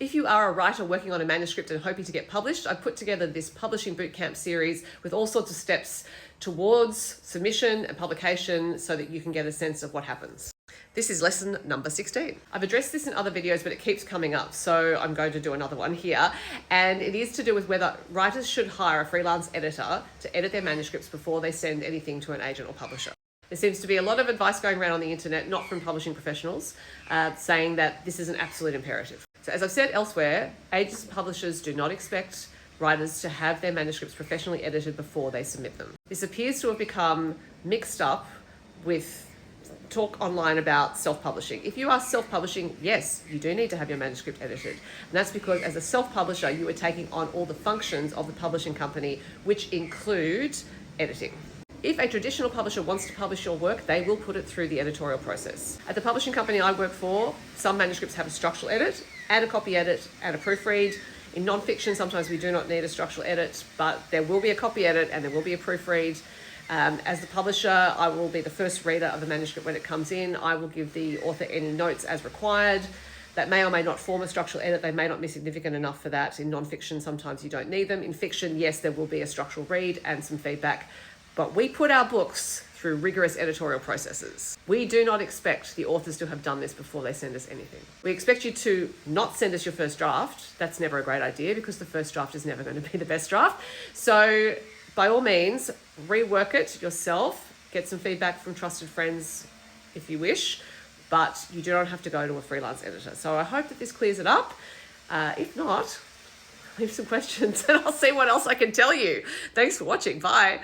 If you are a writer working on a manuscript and hoping to get published, I've put together this publishing bootcamp series with all sorts of steps towards submission and publication so that you can get a sense of what happens. This is lesson number 16. I've addressed this in other videos, but it keeps coming up, so I'm going to do another one here. And it is to do with whether writers should hire a freelance editor to edit their manuscripts before they send anything to an agent or publisher. There seems to be a lot of advice going around on the internet, not from publishing professionals, saying that this is an absolute imperative. So as I've said elsewhere, agents and publishers do not expect writers to have their manuscripts professionally edited before they submit them. This appears to have become mixed up with talk online about self-publishing. If you are self-publishing, yes, you do need to have your manuscript edited. And that's because as a self-publisher, you are taking on all the functions of the publishing company, which include editing. If a traditional publisher wants to publish your work, they will put it through the editorial process. At the publishing company I work for, some manuscripts have a structural edit, and a copy edit, and a proofread. In non-fiction, sometimes we do not need a structural edit, but there will be a copy edit and there will be a proofread. As the publisher, I will be the first reader of the manuscript when it comes in. I will give the author any notes as required. That may or may not form a structural edit. They may not be significant enough for that. In non-fiction, sometimes you don't need them. In fiction, yes, there will be a structural read and some feedback. But we put our books through rigorous editorial processes. We do not expect the authors to have done this before they send us anything. We expect you to not send us your first draft. That's never a great idea because the first draft is never going to be the best draft. So by all means, rework it yourself, get some feedback from trusted friends if you wish, but you do not have to go to a freelance editor. So I hope that this clears it up. If not, leave some questions and I'll see what else I can tell you. Thanks for watching. Bye.